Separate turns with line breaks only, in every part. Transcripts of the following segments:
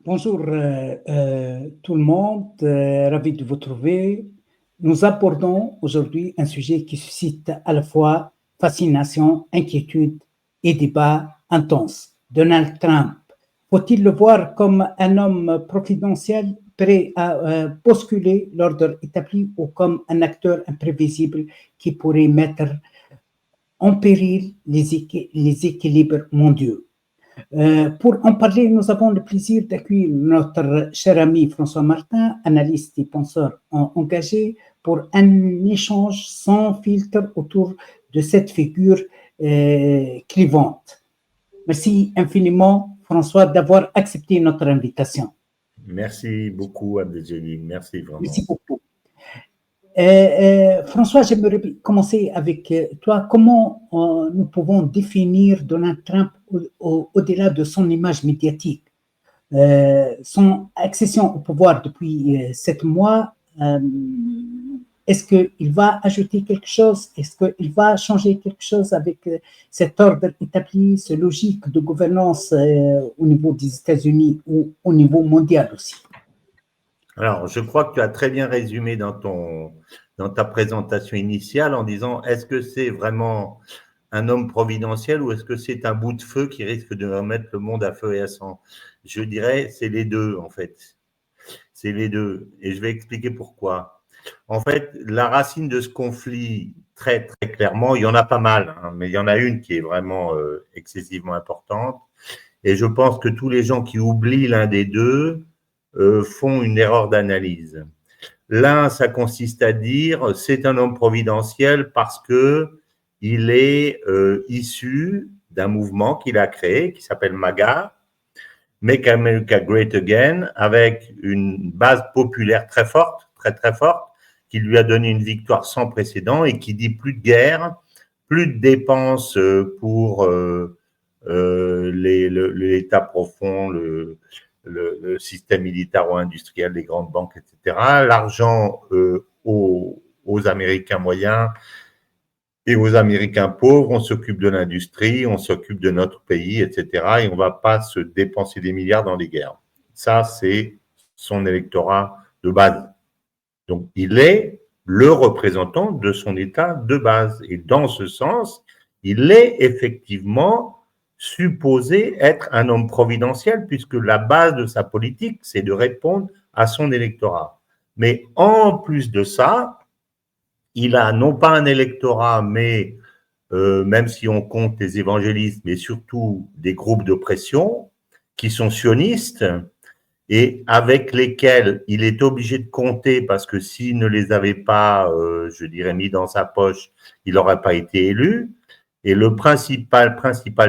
Bonjour tout le monde, ravi de vous trouver. Nous abordons aujourd'hui un sujet qui suscite à la fois fascination, inquiétude et débat intense. Donald Trump, faut-il le voir comme un homme providentiel prêt à bousculer l'ordre établi ou comme un acteur imprévisible qui pourrait mettre en péril les équilibres mondiaux? Pour en parler, nous avons le plaisir d'accueillir notre cher ami François Martin, analyste et penseur engagé, pour un échange sans filtre autour de cette figure clivante. Merci infiniment, François, d'avoir accepté notre invitation.
Merci beaucoup, Abdeljalil. Merci vraiment.
Merci beaucoup. François, j'aimerais commencer avec toi. Comment nous pouvons définir Donald Trump au-delà de son image médiatique? Son accession au pouvoir depuis 7 mois, est-ce qu'il va ajouter quelque chose? Est-ce qu'il va changer quelque chose avec cet ordre établi, cette logique de gouvernance au niveau des États-Unis ou au niveau mondial aussi?
Alors, je crois que tu as très bien résumé dans ta présentation initiale en disant est-ce que c'est vraiment un homme providentiel ou est-ce que c'est un bout de feu qui risque de remettre le monde à feu et à sang? Je dirais c'est les deux en fait. C'est les deux. Et je vais expliquer pourquoi. En fait, la racine de ce conflit, très très clairement, il y en a pas mal, hein, mais il y en a une qui est vraiment excessivement importante. Et je pense que tous les gens qui oublient l'un des deux font une erreur d'analyse. L'un, ça consiste à dire c'est un homme providentiel parce que il est issu d'un mouvement qu'il a créé qui s'appelle MAGA, Make America Great Again, avec une base populaire très forte, très très forte, qui lui a donné une victoire sans précédent et qui dit plus de guerre, plus de dépenses pour l'État profond, le système militaro-industriel, les grandes banques, etc. L'argent aux Américains moyens et aux Américains pauvres, on s'occupe de l'industrie, on s'occupe de notre pays, etc. Et on ne va pas se dépenser des milliards dans les guerres. Ça, c'est son électorat de base. Donc, il est le représentant de son État de base. Et dans ce sens, il est effectivement supposé être un homme providentiel puisque la base de sa politique, c'est de répondre à son électorat. Mais en plus de ça, il a non pas un électorat, mais même si on compte les évangélistes, mais surtout des groupes de pression qui sont sionistes et avec lesquels il est obligé de compter parce que s'il ne les avait pas, je dirais, mis dans sa poche, il n'aurait pas été élu. Et le principale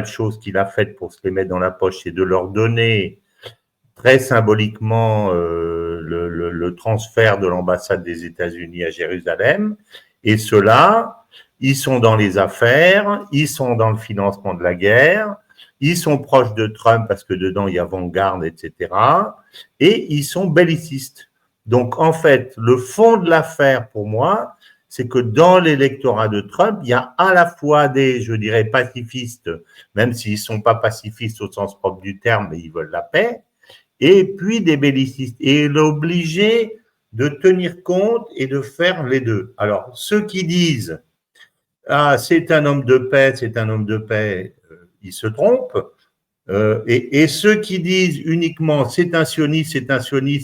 chose qu'il a faite pour se les mettre dans la poche, c'est de leur donner très symboliquement le transfert de l'ambassade des États-Unis à Jérusalem. Et ceux-là, ils sont dans les affaires, ils sont dans le financement de la guerre, ils sont proches de Trump parce que dedans il y a Vanguard, etc. Et ils sont bellicistes. Donc en fait, le fond de l'affaire pour moi, c'est que dans l'électorat de Trump, il y a à la fois des, je dirais, pacifistes, même s'ils ne sont pas pacifistes au sens propre du terme, mais ils veulent la paix, et puis des bellicistes. Et il est obligé de tenir compte et de faire les deux. Alors, ceux qui disent « Ah, c'est un homme de paix, c'est un homme de paix », ils se trompent. Et ceux qui disent uniquement « c'est un sioniste,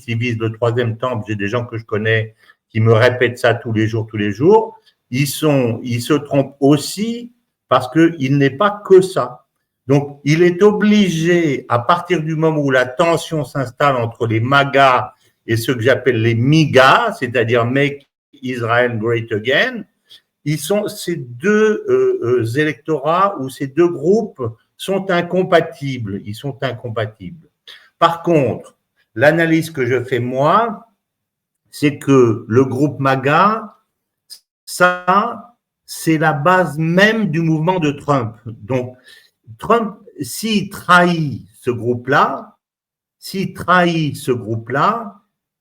ils visent le troisième temple », j'ai des gens que je connais qui me répètent ça tous les jours, ils se trompent aussi parce qu'il n'est pas que ça. Donc, il est obligé, à partir du moment où la tension s'installe entre les MAGA et ceux que j'appelle les MIGA, c'est-à-dire Make Israel Great Again, ces deux électorats ou ces deux groupes sont incompatibles. Ils sont incompatibles. Par contre, l'analyse que je fais moi, c'est que le groupe MAGA, ça, c'est la base même du mouvement de Trump. Donc, Trump, s'il trahit ce groupe-là,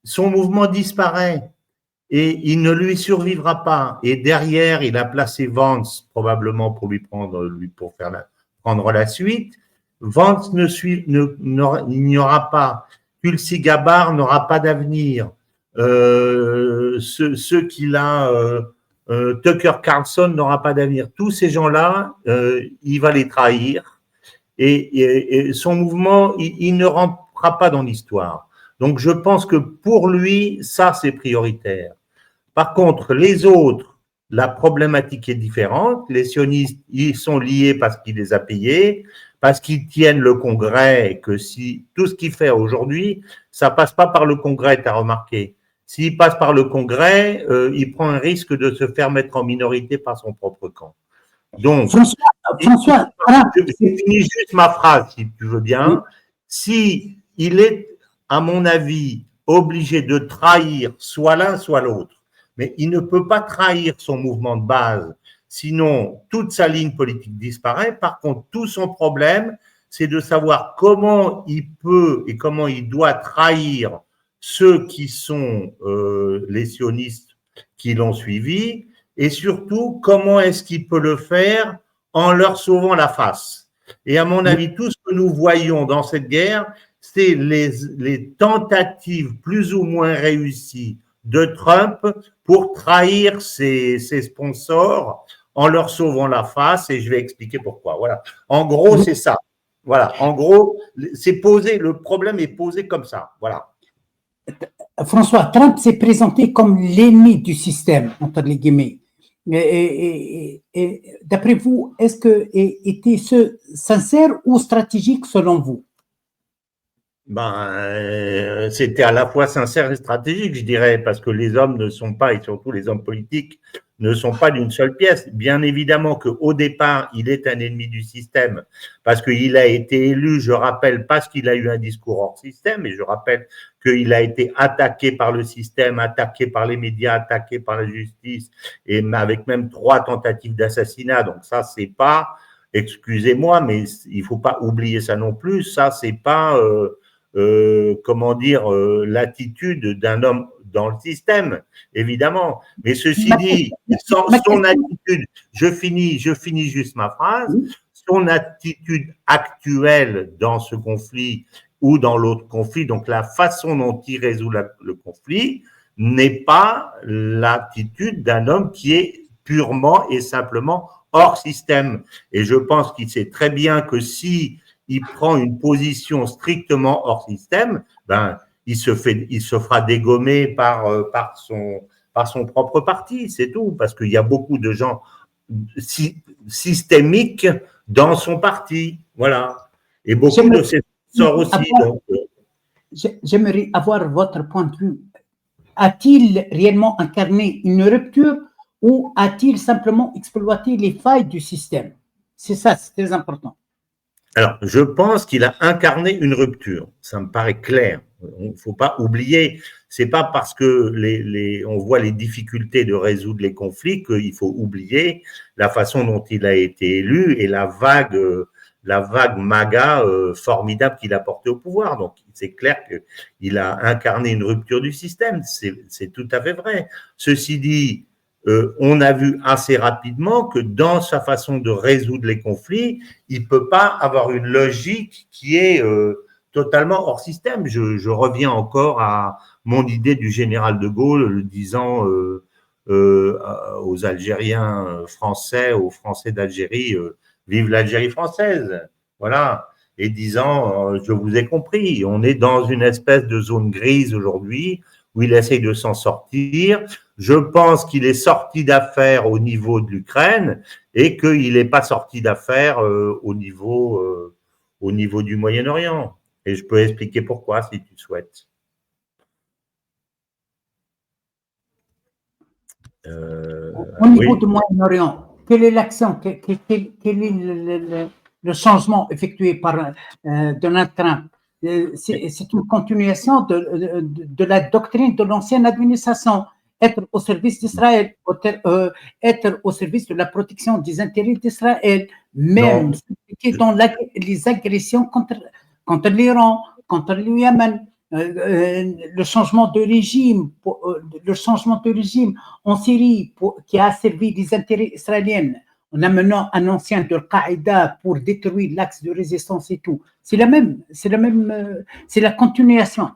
son mouvement disparaît et il ne lui survivra pas. Et derrière, il a placé Vance probablement pour prendre la suite. Vance il n'y aura pas, Tulsi Gabbard n'aura pas d'avenir. Ceux qu'il a, Tucker Carlson n'aura pas d'avenir. Tous ces gens-là, il va les trahir. Et son mouvement, il ne rentrera pas dans l'histoire. Donc, je pense que pour lui, ça, c'est prioritaire. Par contre, les autres, la problématique est différente. Les sionistes, ils sont liés parce qu'il les a payés, parce qu'ils tiennent le Congrès, et que si tout ce qu'il fait aujourd'hui, ça passe pas par le Congrès, tu as remarqué. S'il passe par le Congrès, il prend un risque de se faire mettre en minorité par son propre camp. Donc,
François,
je finis juste ma phrase, si tu veux bien. Si il est, à mon avis, obligé de trahir soit l'un, soit l'autre, mais il ne peut pas trahir son mouvement de base, sinon toute sa ligne politique disparaît. Par contre, tout son problème, c'est de savoir comment il peut et comment il doit trahir ceux qui sont les sionistes qui l'ont suivi, et surtout, comment est-ce qu'il peut le faire en leur sauvant la face. Et à mon avis, tout ce que nous voyons dans cette guerre, c'est les tentatives plus ou moins réussies de Trump pour trahir ses sponsors en leur sauvant la face, et je vais expliquer pourquoi. Voilà. En gros, c'est ça. Voilà. En gros, c'est posé, le problème est posé comme ça. Voilà.
François, Trump s'est présenté comme l'ennemi du système, entre les guillemets. Et d'après vous, est-ce que était-ce sincère ou stratégique selon vous?
C'était à la fois sincère et stratégique, je dirais, parce que les hommes ne sont pas, et surtout les hommes politiques, ne sont pas d'une seule pièce. Bien évidemment qu'au départ, il est un ennemi du système, parce qu'il a été élu, je rappelle, parce qu'il a eu un discours hors système, et je rappelle qu'il a été attaqué par le système, attaqué par les médias, attaqué par la justice, et avec même 3 tentatives d'assassinat. Donc ça, c'est pas, excusez-moi, mais il faut pas oublier ça non plus, ça, c'est pas... comment dire, l'attitude d'un homme dans le système, évidemment. Mais ceci dit, son attitude, je finis juste ma phrase, son attitude actuelle dans ce conflit ou dans l'autre conflit, donc la façon dont il résout le conflit, n'est pas l'attitude d'un homme qui est purement et simplement hors système. Et je pense qu'il sait très bien que si il prend une position strictement hors système, il se fera dégommer par son propre parti, c'est tout, parce qu'il y a beaucoup de gens systémiques dans son parti, voilà, et beaucoup de ses sorts aussi.
J'aimerais avoir votre point de vue. A-t-il réellement incarné une rupture ou a-t-il simplement exploité les failles du système? C'est ça, c'est très important.
Alors, je pense qu'il a incarné une rupture. Ça me paraît clair. Il ne faut pas oublier, c'est pas parce que on voit les difficultés de résoudre les conflits qu'il faut oublier la façon dont il a été élu et la vague MAGA formidable qu'il a portée au pouvoir. Donc, c'est clair qu'il a incarné une rupture du système. C'est tout à fait vrai. Ceci dit, on a vu assez rapidement que dans sa façon de résoudre les conflits, il ne peut pas avoir une logique qui est totalement hors système. Je reviens encore à mon idée du général de Gaulle le disant aux Algériens français, aux Français d'Algérie, vive l'Algérie française, voilà, et disant je vous ai compris, on est dans une espèce de zone grise aujourd'hui où il essaye de s'en sortir. Je pense qu'il est sorti d'affaire au niveau de l'Ukraine et qu'il n'est pas sorti d'affaire au niveau du Moyen-Orient. Et je peux expliquer pourquoi si tu souhaites.
Au niveau du Moyen-Orient, quelle est l'action, quel est le changement effectué par Donald Trump? C'est une continuation de la doctrine de l'ancienne administration. Être au service d'Israël, être au service de la protection des intérêts d'Israël, même dans les agressions contre l'Iran, contre le Yémen, le changement de régime en Syrie qui a servi les intérêts israéliens, en amenant un ancien de Al-Qaïda pour détruire l'axe de résistance et tout. C'est la continuation.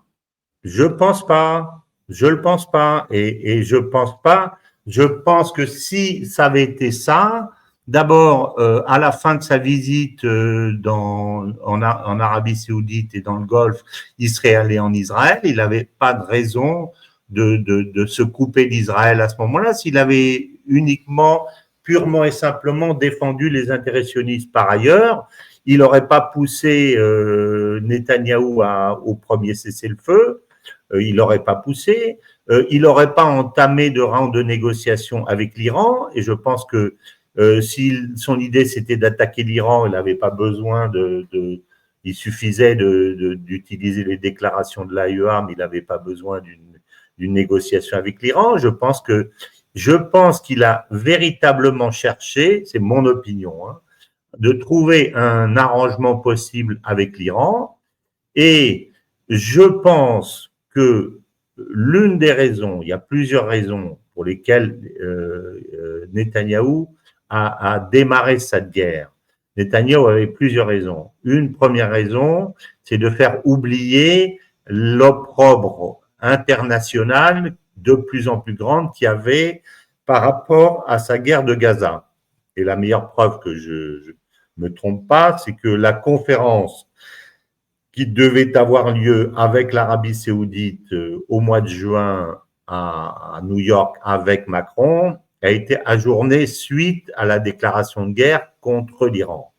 Je pense pas. Je le pense pas. Et je pense pas. Je pense que si ça avait été ça, d'abord, à la fin de sa visite en Arabie Saoudite et dans le Golfe, il serait allé en Israël. Il n'avait pas de raison de se couper d'Israël à ce moment-là s'il avait uniquement, purement et simplement défendu les intérêts sionistes. Par ailleurs, il n'aurait pas poussé Netanyahou au premier cessez-le-feu. Il n'aurait pas poussé, il n'aurait pas entamé de round de négociation avec l'Iran, et je pense que si son idée c'était d'attaquer l'Iran, il n'avait pas besoin il suffisait d'utiliser les déclarations de l'AEA, mais il n'avait pas besoin d'une négociation avec l'Iran. Je pense qu'il a véritablement cherché, c'est mon opinion, hein, de trouver un arrangement possible avec l'Iran, et je pense que l'une des raisons, il y a plusieurs raisons pour lesquelles Netanyahou a démarré cette guerre. Netanyahou avait plusieurs raisons. Une première raison, c'est de faire oublier l'opprobre international de plus en plus grande qu'il y avait par rapport à sa guerre de Gaza. Et la meilleure preuve que je me trompe pas, c'est que la conférence qui devait avoir lieu avec l'Arabie Saoudite au mois de juin à New York avec Macron a été ajournée suite à la déclaration de guerre contre l'Iran.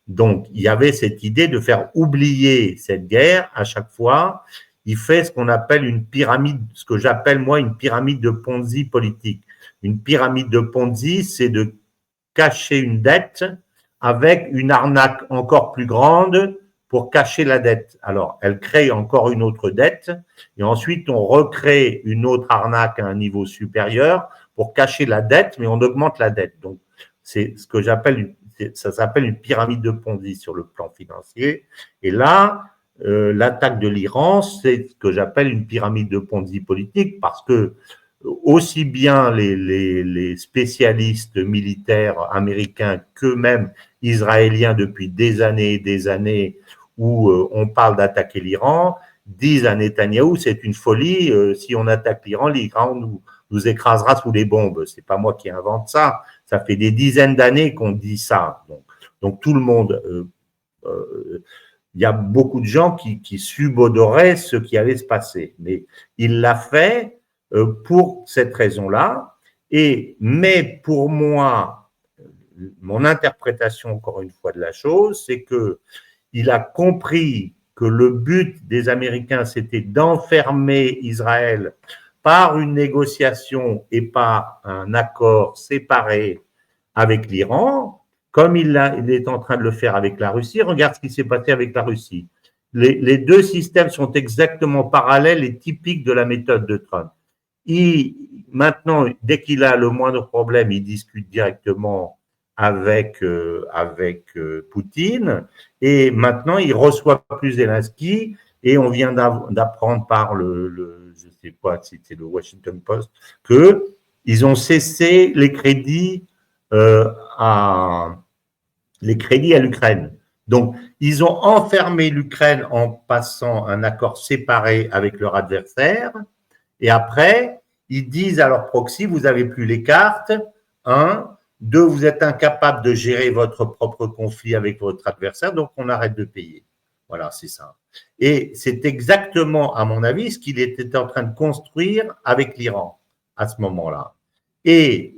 Donc, il y avait cette idée de faire oublier cette guerre à chaque fois. Il fait ce qu'on appelle une pyramide, ce que j'appelle moi une pyramide de Ponzi politique. Une pyramide de Ponzi, c'est de cacher une dette avec une arnaque encore plus grande pour cacher la dette. Alors, elle crée encore une autre dette, et ensuite on recrée une autre arnaque à un niveau supérieur pour cacher la dette, mais on augmente la dette. Donc, c'est ce que ça s'appelle une pyramide de Ponzi sur le plan financier. Et là, l'attaque de l'Iran, c'est ce que j'appelle une pyramide de Ponzi politique, parce que aussi bien les spécialistes militaires américains qu'eux-mêmes israéliens depuis des années et des années où on parle d'attaquer l'Iran, disent à Netanyahou, c'est une folie, si on attaque l'Iran nous écrasera sous les bombes. C'est pas moi qui invente ça, ça fait des dizaines d'années qu'on dit ça. Donc tout le monde, il y a beaucoup de gens qui subodoraient ce qui allait se passer. Mais il l'a fait pour cette raison-là. Mais pour moi, mon interprétation, encore une fois, de la chose, c'est qu'il a compris que le but des Américains, c'était d'enfermer Israël par une négociation et par un accord séparé avec l'Iran, comme il est en train de le faire avec la Russie. Regarde ce qui s'est passé avec la Russie. Les deux systèmes sont exactement parallèles et typiques de la méthode de Trump. Maintenant, dès qu'il a le moindre problème, il discute directement avec Poutine, et maintenant il reçoit plus Zelensky, et on vient d'apprendre par je ne sais pas si c'était le Washington Post, qu'ils ont cessé les crédits à l'Ukraine. Donc, ils ont enfermé l'Ukraine en passant un accord séparé avec leur adversaire, et après, ils disent à leur proxy, vous n'avez plus les cartes, 1, 2, vous êtes incapable de gérer votre propre conflit avec votre adversaire, donc on arrête de payer. Voilà, c'est ça. Et c'est exactement, à mon avis, ce qu'il était en train de construire avec l'Iran à ce moment-là. Et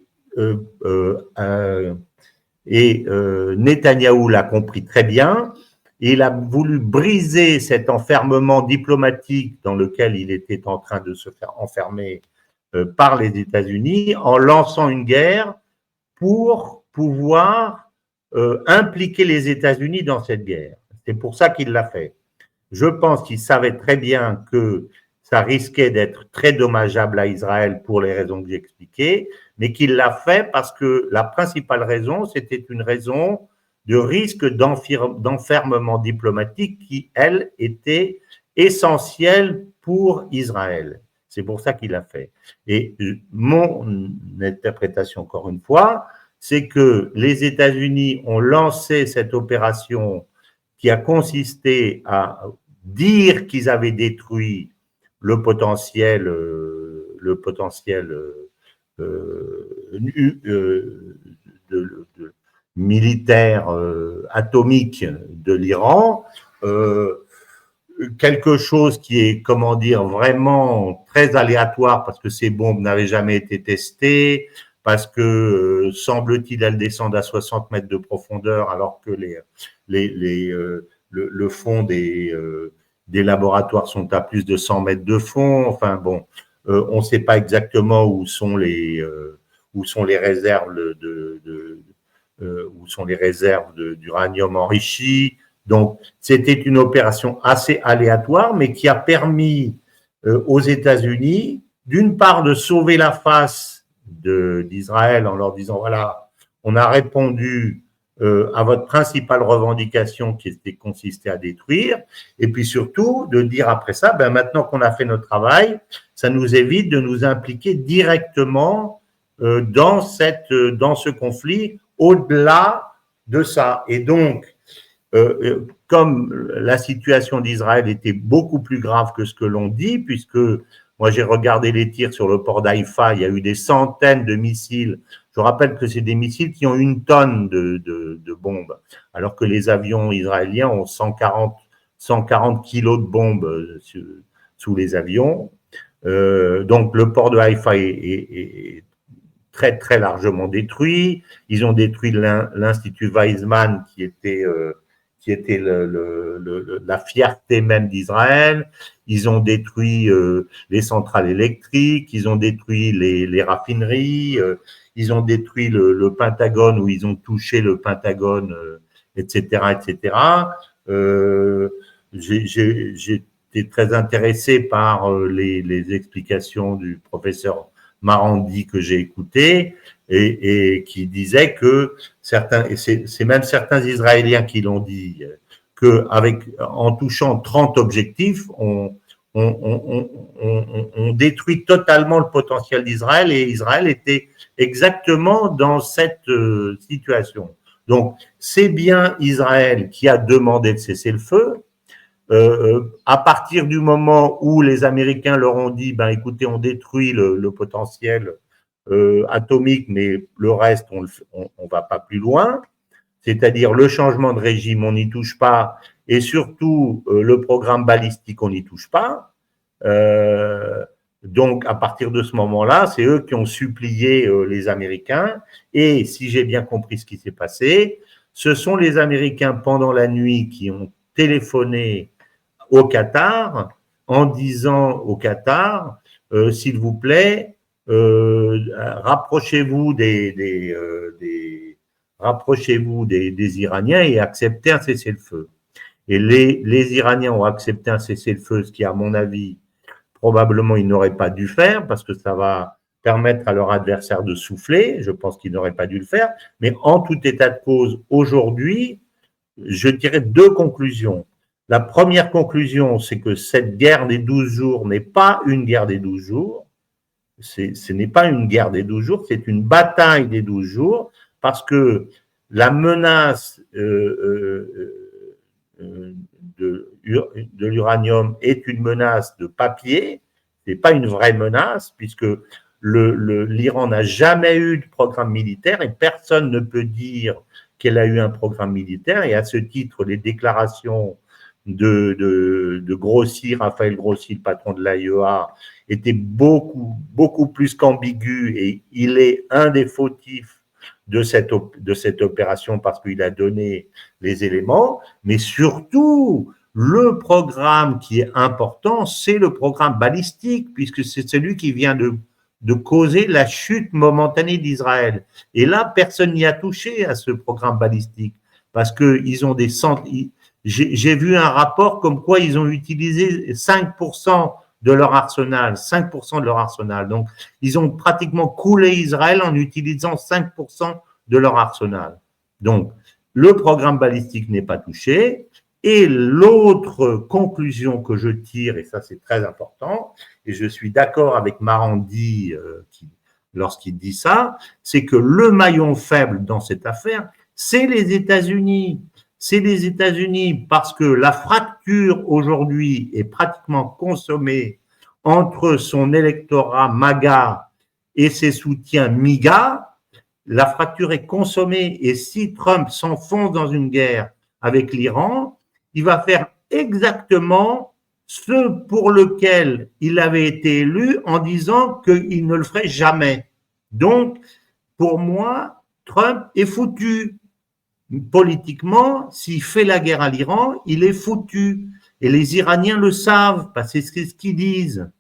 Netanyahou l'a compris très bien, et il a voulu briser cet enfermement diplomatique dans lequel il était en train de se faire enfermer par les États-Unis en lançant une guerre pour pouvoir impliquer les États-Unis dans cette guerre. C'est pour ça qu'il l'a fait. Je pense qu'il savait très bien que ça risquait d'être très dommageable à Israël pour les raisons que j'ai expliquées, mais qu'il l'a fait parce que la principale raison, c'était une raison de risque d'enfermement diplomatique qui, elle, était essentielle pour Israël. C'est pour ça qu'il l'a fait. Et mon interprétation, encore une fois, c'est que les États-Unis ont lancé cette opération qui a consisté à dire qu'ils avaient détruit le potentiel militaire atomique de l'Iran, quelque chose qui est, comment dire, vraiment très aléatoire parce que ces bombes n'avaient jamais été testées, parce que, semble-t-il, elles descendent à 60 mètres de profondeur alors que le fond des laboratoires sont à plus de 100 mètres de fond. Enfin bon, on ne sait pas exactement où sont les réserves d'uranium enrichi. Donc, c'était une opération assez aléatoire, mais qui a permis aux États-Unis, d'une part, de sauver la face d'Israël en leur disant, voilà, on a répondu à votre principale revendication qui consistait à détruire, et puis surtout de dire après ça, ben maintenant qu'on a fait notre travail, ça nous évite de nous impliquer directement dans ce conflit, au-delà de ça. Et donc, comme la situation d'Israël était beaucoup plus grave que ce que l'on dit, puisque moi j'ai regardé les tirs sur le port d'Haïfa, il y a eu des centaines de missiles. Je rappelle que c'est des missiles qui ont 1 tonne de bombes, alors que les avions israéliens ont 140 kilos de bombes sous les avions. Donc le port de Haïfa est très très largement détruit. Ils ont détruit l'Institut Weizmann qui était la fierté même d'Israël. Ils ont détruit les centrales électriques, ils ont détruit les raffineries, ils ont détruit le Pentagone, où ils ont touché le Pentagone, etc., etc. J'étais très intéressé par les explications du professeur Marandi que j'ai écouté et qui disait que certains, et c'est même certains Israéliens qui l'ont dit, que en touchant 30 objectifs, on détruit totalement le potentiel d'Israël, et Israël était exactement dans cette situation. Donc, c'est bien Israël qui a demandé de cesser le feu. À partir du moment où les Américains leur ont dit, ben écoutez, on détruit le potentiel atomique, mais le reste, on va pas plus loin, c'est-à-dire le changement de régime, on n'y touche pas, et surtout le programme balistique, on n'y touche pas. Donc, à partir de ce moment-là, c'est eux qui ont supplié les Américains, et si j'ai bien compris ce qui s'est passé, ce sont les Américains, pendant la nuit, qui ont téléphoné au Qatar en disant au Qatar, s'il vous plaît, rapprochez-vous des Iraniens et acceptez un cessez-le-feu. Et les Iraniens ont accepté un cessez-le-feu, ce qui, à mon avis, probablement ils n'auraient pas dû faire, parce que ça va permettre à leur adversaire de souffler. Je pense qu'ils n'auraient pas dû le faire. Mais en tout état de cause, aujourd'hui, je dirais 2 conclusions. La première conclusion, c'est que cette guerre des 12 jours n'est pas une guerre des 12 jours. Ce n'est pas une guerre des 12 jours, c'est une bataille des 12 jours, parce que la menace de l'uranium est une menace de papier, ce n'est pas une vraie menace, puisque l'Iran n'a jamais eu de programme militaire et personne ne peut dire qu'elle a eu un programme militaire. Et à ce titre, les déclarations de Grossi, Raphaël Grossi, le patron de l'AIEA, était beaucoup plus qu'ambigu, et il est un des fautifs de cette opération parce qu'il a donné les éléments. Mais surtout, le programme qui est important, c'est le programme balistique, puisque c'est celui qui vient de causer la chute momentanée d'Israël. Et là, personne n'y a touché à ce programme balistique, parce qu'ils ont des centaines. J'ai vu un rapport comme quoi ils ont utilisé 5% de leur arsenal, 5% de leur arsenal. Donc, ils ont pratiquement coulé Israël en utilisant 5% de leur arsenal. Donc, le programme balistique n'est pas touché. Et l'autre conclusion que je tire, et ça c'est très important, et je suis d'accord avec Marandi lorsqu'il dit ça, c'est que le maillon faible dans cette affaire, c'est les États-Unis. C'est les États-Unis, parce que la fracture aujourd'hui est pratiquement consommée entre son électorat MAGA et ses soutiens MIGA, la fracture est consommée. Et si Trump s'enfonce dans une guerre avec l'Iran, il va faire exactement ce pour lequel il avait été élu en disant qu'il ne le ferait jamais. Donc, pour moi, Trump est foutu. Politiquement, s'il fait la guerre à l'Iran, il est foutu. Et les Iraniens le savent, parce que c'est ce qu'ils disent.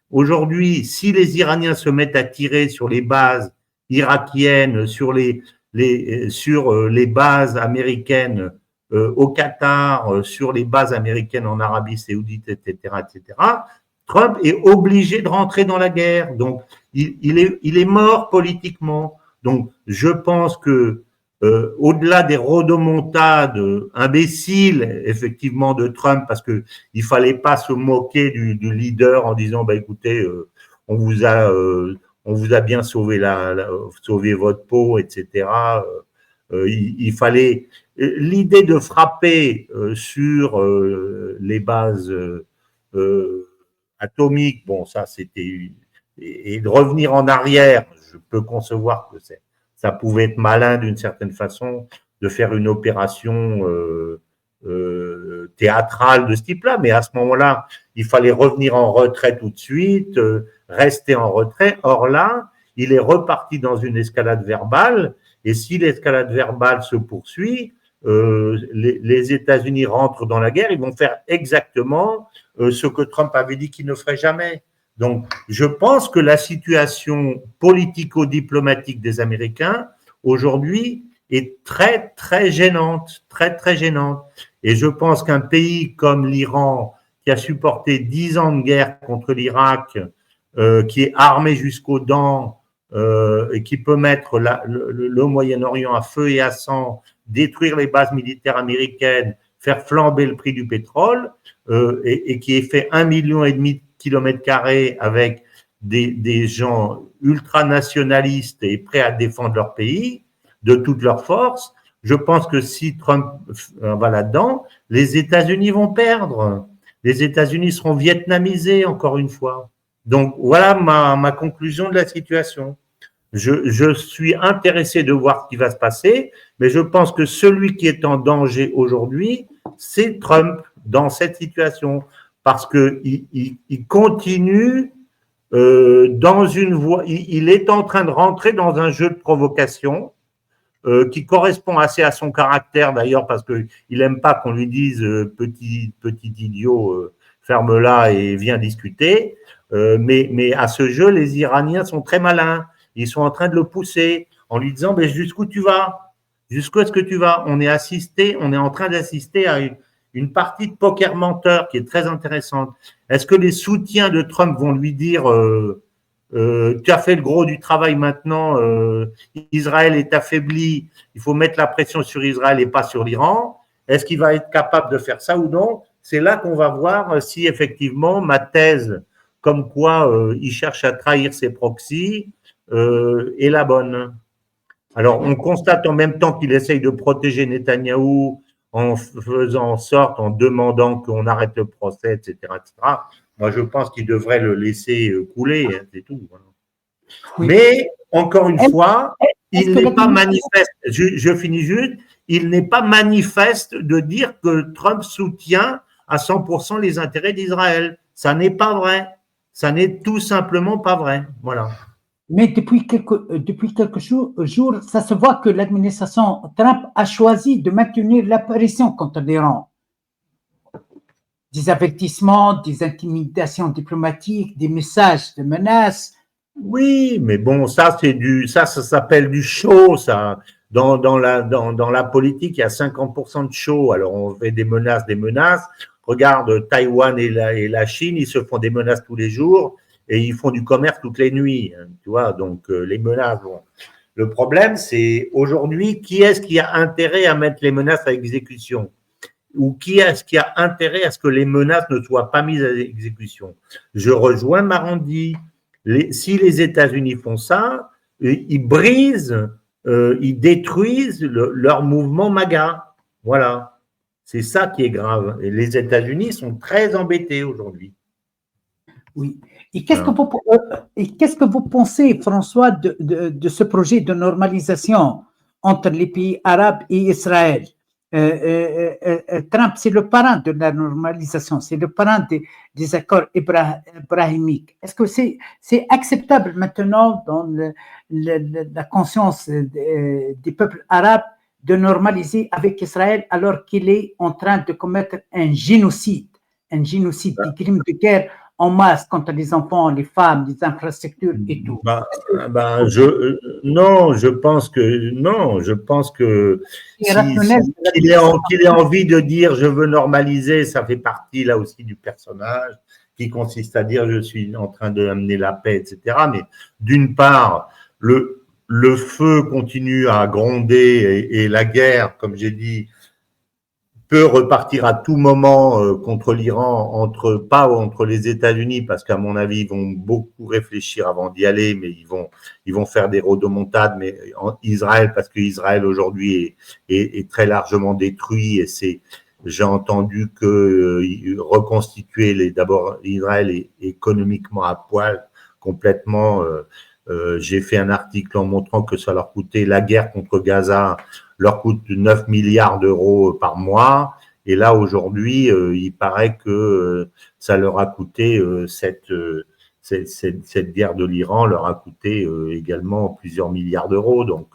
Aujourd'hui, si les Iraniens se mettent à tirer sur les bases irakiennes, sur les bases américaines au Qatar, sur les bases américaines en Arabie Saoudite, etc., Trump est obligé de rentrer dans la guerre. Donc, il est mort politiquement. Donc, je pense que au-delà des rodomontades imbéciles, effectivement, de Trump, parce que il fallait pas se moquer du leader en disant, bah écoutez, on vous a bien sauvé sauvé votre peau, etc. Il fallait l'idée de frapper sur les bases atomiques, bon, ça c'était, et de revenir en arrière, je peux concevoir que ça pouvait être malin d'une certaine façon de faire une opération théâtrale de ce type-là, mais à ce moment-là, il fallait revenir en retrait tout de suite, rester en retrait. Or là, il est reparti dans une escalade verbale, et si l'escalade verbale se poursuit, les États-Unis rentrent dans la guerre, ils vont faire exactement ce que Trump avait dit qu'il ne ferait jamais. Donc, je pense que la situation politico-diplomatique des Américains aujourd'hui est très, très gênante, très, très gênante. Et je pense qu'un pays comme l'Iran, qui a supporté 10 ans de guerre contre l'Irak, qui est armé jusqu'aux dents et qui peut mettre le Moyen-Orient à feu et à sang, détruire les bases militaires américaines, faire flamber le prix du pétrole, et qui est fait 1,5 million de kilomètres carrés avec des gens ultranationalistes et prêts à défendre leur pays de toutes leurs forces, je pense que si Trump va là-dedans, les États-Unis vont perdre. Les États-Unis seront vietnamisés, encore une fois. Donc, voilà ma conclusion de la situation. Je suis intéressé de voir ce qui va se passer, mais je pense que celui qui est en danger aujourd'hui, c'est Trump dans cette situation, parce qu'il continue dans une voie, il est en train de rentrer dans un jeu de provocation qui correspond assez à son caractère d'ailleurs, parce qu'il n'aime pas qu'on lui dise petit idiot, ferme-la et viens discuter. Mais à ce jeu, les Iraniens sont très malins. Ils sont en train de le pousser en lui disant ben, jusqu'où tu vas, jusqu'où est-ce que tu vas. On est en train d'assister à une partie de poker menteur qui est très intéressante. Est-ce que les soutiens de Trump vont lui dire tu as fait le gros du travail maintenant, Israël est affaibli, il faut mettre la pression sur Israël et pas sur l'Iran. Est-ce qu'il va être capable de faire ça ou non? C'est là qu'on va voir si effectivement ma thèse comme quoi il cherche à trahir ses proxys est la bonne. Alors, on constate en même temps qu'il essaye de protéger Netanyahou en faisant en sorte, en demandant qu'on arrête le procès, etc., etc. Moi, je pense qu'il devrait le laisser couler, hein, c'est tout. Voilà. Oui. Mais, encore une fois, il n'est pas manifeste, je finis juste, il n'est pas manifeste de dire que Trump soutient à 100% les intérêts d'Israël. Ça n'est pas vrai. Ça n'est tout simplement pas vrai. Voilà.
Mais depuis quelques jours, ça se voit que l'administration Trump a choisi de maintenir la pression contre l'Iran. Des avertissements, des intimidations diplomatiques, des messages de menaces.
Oui, mais bon, ça s'appelle du show, ça. Dans la politique, il y a 50% de show. Alors, on fait des menaces. Regarde, Taïwan et la Chine, ils se font des menaces tous les jours et ils font du commerce toutes les nuits. Hein, tu vois, donc les menaces. Bon. Le problème, c'est aujourd'hui, qui est-ce qui a intérêt à mettre les menaces à exécution? Ou qui est-ce qui a intérêt à ce que les menaces ne soient pas mises à exécution? Je rejoins Marandi. Si les États-Unis font ça, ils brisent, ils détruisent leur mouvement MAGA. Voilà. C'est ça qui est grave. Et les États-Unis sont très embêtés aujourd'hui.
Oui. Et qu'est-ce que vous pensez, François, de ce projet de normalisation entre les pays arabes et Israël? Trump, c'est le parrain de la normalisation, c'est le parrain des accords ibrahimiques. Est-ce que c'est acceptable maintenant dans la conscience des peuples arabes de normaliser avec Israël alors qu'il est en train de commettre un génocide, des crimes de guerre en masse contre les enfants, les femmes, les infrastructures et tout?
Ben, non, je pense que
C'est rationnel de la
qu'il ait envie de dire je veux normaliser, ça fait partie là aussi du personnage qui consiste à dire je suis en train d'amener la paix, etc. Mais d'une part, le feu continue à gronder et la guerre, comme j'ai dit, peut repartir à tout moment contre l'Iran, pas entre les États-Unis, parce qu'à mon avis, ils vont beaucoup réfléchir avant d'y aller, mais ils vont faire des rodomontades, mais en Israël, parce qu'Israël aujourd'hui est très largement détruit, et j'ai entendu que reconstituer d'abord Israël est économiquement à poil complètement. J'ai fait un article en montrant que ça leur coûtait, la guerre contre Gaza leur coûte 9 milliards d'euros par mois. Et là, aujourd'hui, il paraît que ça leur a coûté, cette guerre de l'Iran leur a coûté également plusieurs milliards d'euros. Donc,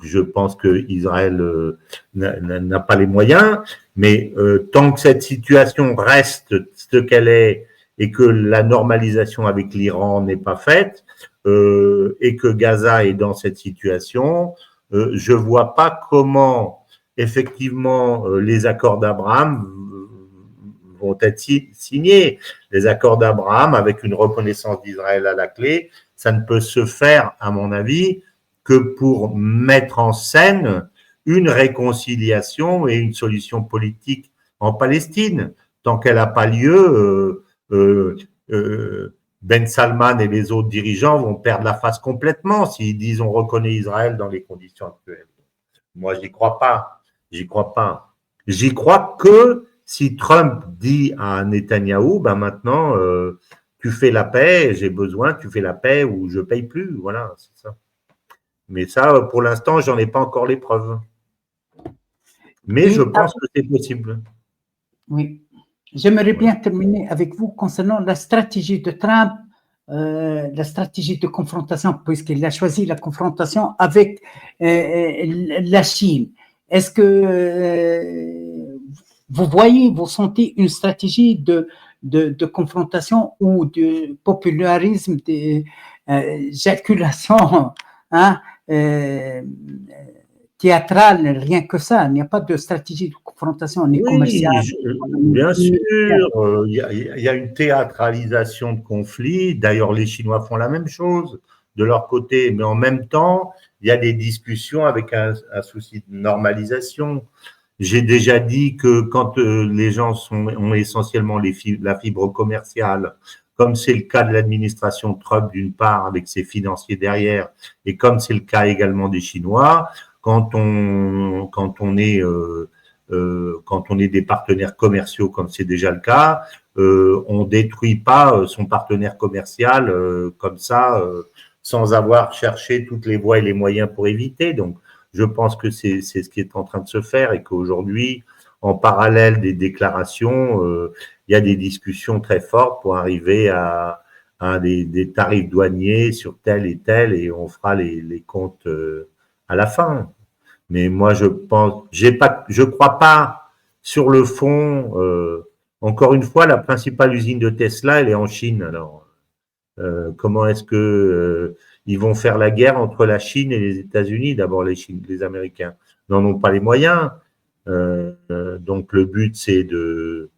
je pense que Israël n'a pas les moyens. Mais tant que cette situation reste ce qu'elle est et que la normalisation avec l'Iran n'est pas faite, et que Gaza est dans cette situation, je vois pas comment effectivement les accords d'Abraham vont être signés. Les accords d'Abraham avec une reconnaissance d'Israël à la clé, ça ne peut se faire, à mon avis, que pour mettre en scène une réconciliation et une solution politique en Palestine. Tant qu'elle n'a pas lieu, Ben Salman et les autres dirigeants vont perdre la face complètement s'ils disent on reconnaît Israël dans les conditions actuelles. Moi, j'y crois pas. J'y crois pas. J'y crois que si Trump dit à Netanyahou, ben maintenant, tu fais la paix, j'ai besoin, tu fais la paix ou je paye plus. Voilà, c'est ça. Mais ça, pour l'instant, j'en ai pas encore les preuves. Mais je pense que c'est possible.
Oui. J'aimerais bien terminer avec vous concernant la stratégie de Trump, la stratégie de confrontation, puisqu'il a choisi la confrontation avec la Chine. Est-ce que vous sentez une stratégie de confrontation ou de popularisme, d'éjaculation hein, théâtrale, rien que ça. Il n'y a pas de stratégie de confrontation ni commerciale.
Bien sûr, il y a une théâtralisation de conflits. D'ailleurs, les Chinois font la même chose de leur côté, mais en même temps, il y a des discussions avec un souci de normalisation. J'ai déjà dit que quand les gens ont essentiellement la fibre commerciale, comme c'est le cas de l'administration Trump d'une part avec ses financiers derrière, et comme c'est le cas également des Chinois, quand on est des partenaires commerciaux, comme c'est déjà le cas, on détruit pas son partenaire commercial comme ça, sans avoir cherché toutes les voies et les moyens pour éviter. Donc, je pense que c'est ce qui est en train de se faire et qu'aujourd'hui, en parallèle des déclarations, il y a des discussions très fortes pour arriver à des tarifs douaniers sur tel et tel, et on fera les comptes à la fin. Mais moi, je crois pas sur le fond. Encore une fois, la principale usine de Tesla, elle est en Chine. Alors, comment est-ce que ils vont faire la guerre entre la Chine et les États-Unis? D'abord, les Américains n'en ont pas les moyens. Donc, le but, c'est de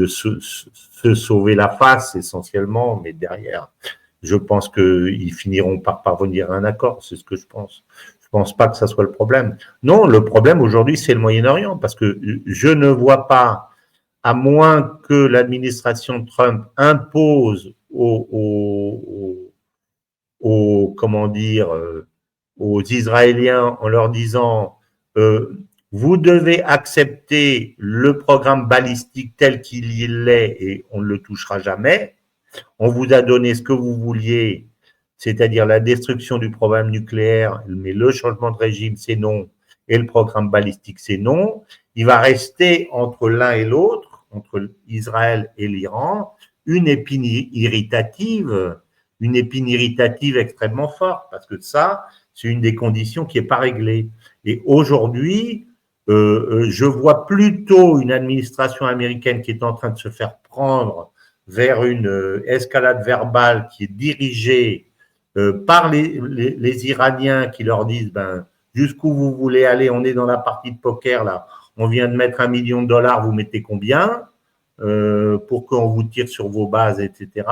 se sauver la face essentiellement, mais derrière, je pense qu'ils finiront par parvenir à un accord. C'est ce que je pense. Je pense pas que ça soit le problème. Non, le problème aujourd'hui, c'est le Moyen-Orient, parce que je ne vois pas, à moins que l'administration Trump impose comment dire, aux Israéliens en leur disant vous devez accepter le programme balistique tel qu'il est et on ne le touchera jamais. On vous a donné ce que vous vouliez, c'est-à-dire la destruction du programme nucléaire, mais le changement de régime, c'est non, et le programme balistique, c'est non. Il va rester entre l'un et l'autre, entre Israël et l'Iran, une épine irritative extrêmement forte, parce que ça, c'est une des conditions qui n'est pas réglée. Et aujourd'hui, je vois plutôt une administration américaine qui est en train de se faire prendre vers une escalade verbale qui est dirigée par les Iraniens qui leur disent jusqu'où vous voulez aller, on est dans la partie de poker là, on vient de mettre $1 million, vous mettez combien pour qu'on vous tire sur vos bases, etc.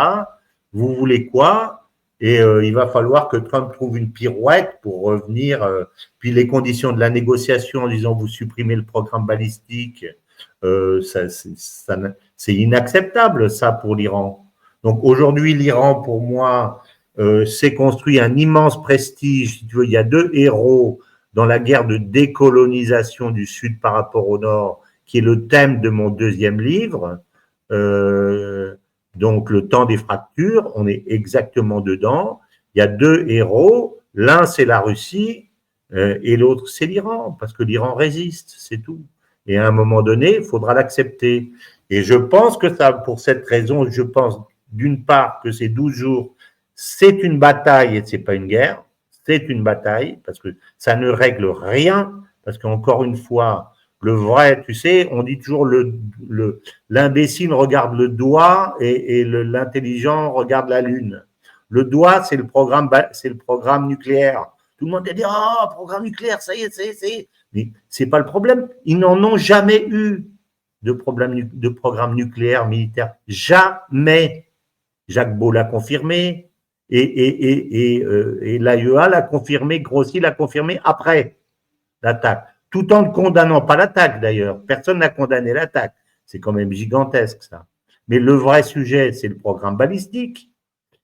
Vous voulez quoi? Et il va falloir que Trump trouve une pirouette pour revenir. Puis les conditions de la négociation en disant vous supprimez le programme balistique, c'est inacceptable ça pour l'Iran. Donc aujourd'hui, l'Iran, pour moi, s'est construit un immense prestige. Si tu veux, il y a 2 héros dans la guerre de décolonisation du Sud par rapport au Nord, qui est le thème de mon 2e livre. Donc, le temps des fractures, on est exactement dedans. Il y a 2 héros. L'un, c'est la Russie et l'autre, c'est l'Iran, parce que l'Iran résiste, c'est tout. Et à un moment donné, il faudra l'accepter. Et je pense que ça, pour cette raison, je pense d'une part que ces 12 jours, c'est une bataille et c'est pas une guerre. C'est une bataille parce que ça ne règle rien. Parce qu'encore une fois, le vrai, tu sais, on dit toujours l'imbécile regarde le doigt et l'intelligent regarde la lune. Le doigt, c'est le programme nucléaire. Tout le monde a dit, oh, programme nucléaire, ça y est. Mais c'est pas le problème. Ils n'en ont jamais eu de programme nucléaire militaire. Jamais. Jacques Beau l'a confirmé et l'AIEA l'a confirmé, Grossi l'a confirmé après l'attaque. Tout en ne condamnant pas l'attaque d'ailleurs. Personne n'a condamné l'attaque. C'est quand même gigantesque ça. Mais le vrai sujet, c'est le programme balistique.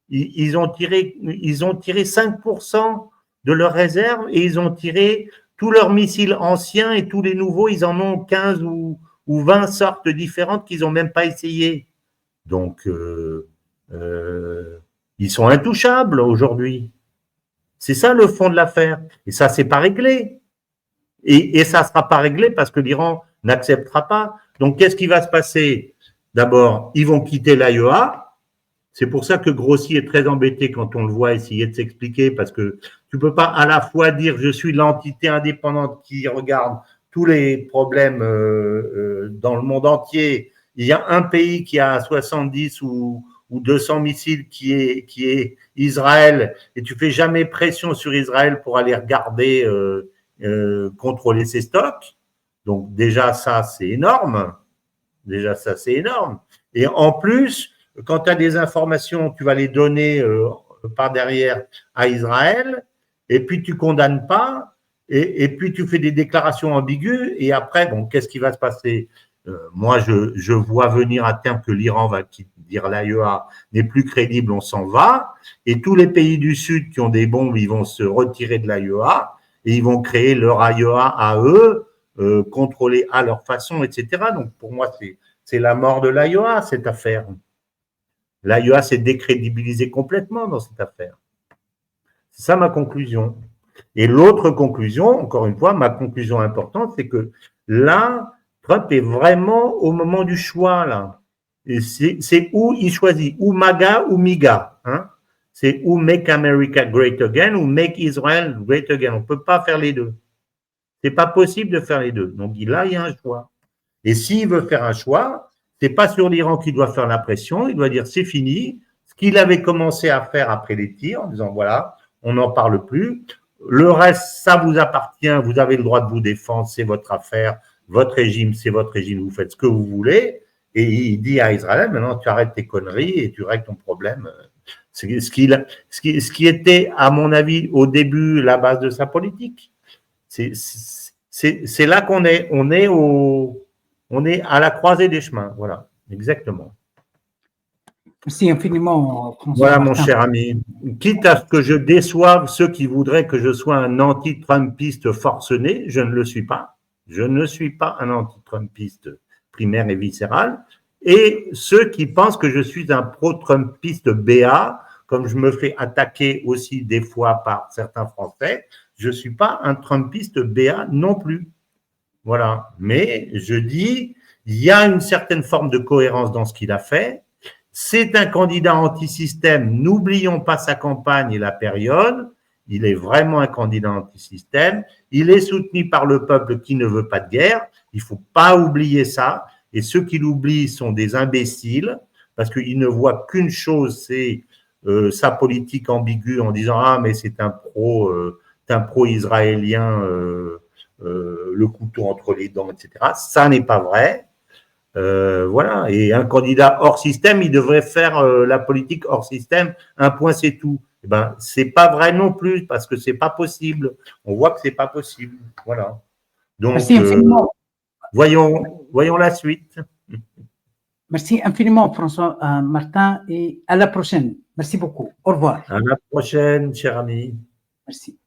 Ils ont tiré 5% de leurs réserves et ils ont tiré tous leurs missiles anciens et tous les nouveaux, ils en ont 15 ou 20 sortes différentes qu'ils n'ont même pas essayé. Donc, ils sont intouchables aujourd'hui. C'est ça le fond de l'affaire. Et ça, c'est pas réglé. Et ça ne sera pas réglé parce que l'Iran n'acceptera pas. Donc, qu'est-ce qui va se passer? D'abord, ils vont quitter l'AIEA. C'est pour ça que Grossi est très embêté quand on le voit essayer de s'expliquer, parce que tu ne peux pas à la fois dire je suis l'entité indépendante qui regarde tous les problèmes dans le monde entier. Il y a un pays qui a 70 ou 200 missiles qui est Israël, et tu ne fais jamais pression sur Israël pour aller regarder contrôler ses stocks. Donc déjà ça c'est énorme. Et en plus, quand tu as des informations, tu vas les donner par derrière à Israël, et puis tu condamnes pas, et puis tu fais des déclarations ambiguës, et après, bon, qu'est-ce qui va se passer? Moi, je vois venir à terme que l'Iran va dire l'AIEA n'est plus crédible, on s'en va, et tous les pays du Sud qui ont des bombes, ils vont se retirer de l'AIEA, et ils vont créer leur AIEA à eux, contrôler à leur façon, etc. Donc, pour moi, c'est la mort de l'AIEA, cette affaire. L'AIEA s'est décrédibilisée complètement dans cette affaire. C'est ça ma conclusion. Et l'autre conclusion, encore une fois, ma conclusion importante, c'est que là, Trump est vraiment au moment du choix, là. Et c'est où il choisit, ou MAGA ou MIGA. Hein? C'est ou Make America Great Again ou Make Israel Great Again. On ne peut pas faire les deux. C'est pas possible de faire les deux. Donc là, il y a un choix. Et s'il veut faire un choix, c'est pas sur l'Iran qu'il doit faire la pression, il doit dire c'est fini. Ce qu'il avait commencé à faire après les tirs, en disant voilà, on n'en parle plus. Le reste, ça vous appartient, vous avez le droit de vous défendre, c'est votre affaire, votre régime, c'est votre régime, vous faites ce que vous voulez. Et il dit à Israël, maintenant tu arrêtes tes conneries et tu règles ton problème. C'est ce qui était, à mon avis, au début, la base de sa politique. C'est là qu'on est. On est à la croisée des chemins. Voilà, exactement.
Merci infiniment, François.
Voilà, mon cher ami. Quitte à ce que je déçoive ceux qui voudraient que je sois un anti-trumpiste forcené, je ne le suis pas. Je ne suis pas un anti-trumpiste primaire et viscéral. Et ceux qui pensent que je suis un pro-trumpiste BA, comme je me fais attaquer aussi des fois par certains Français, je ne suis pas un trumpiste BA non plus. Voilà. Mais je dis, il y a une certaine forme de cohérence dans ce qu'il a fait. C'est un candidat anti-système. N'oublions pas sa campagne et la période. Il est vraiment un candidat anti-système. Il est soutenu par le peuple qui ne veut pas de guerre. Il ne faut pas oublier ça. Et ceux qui l'oublient sont des imbéciles parce qu'ils ne voient qu'une chose, c'est sa politique ambiguë en disant « Ah, mais c'est un pro-israélien, le couteau entre les dents, etc. » Ça n'est pas vrai. Voilà. Et un candidat hors système, il devrait faire la politique hors système. Un point, c'est tout. Eh ben, c'est pas vrai non plus parce que c'est pas possible. On voit que c'est pas possible. Voilà. Donc,
merci infiniment.
Voyons la suite.
Merci infiniment, François Martin, et à la prochaine. Merci beaucoup. Au revoir.
À la prochaine, cher ami.
Merci.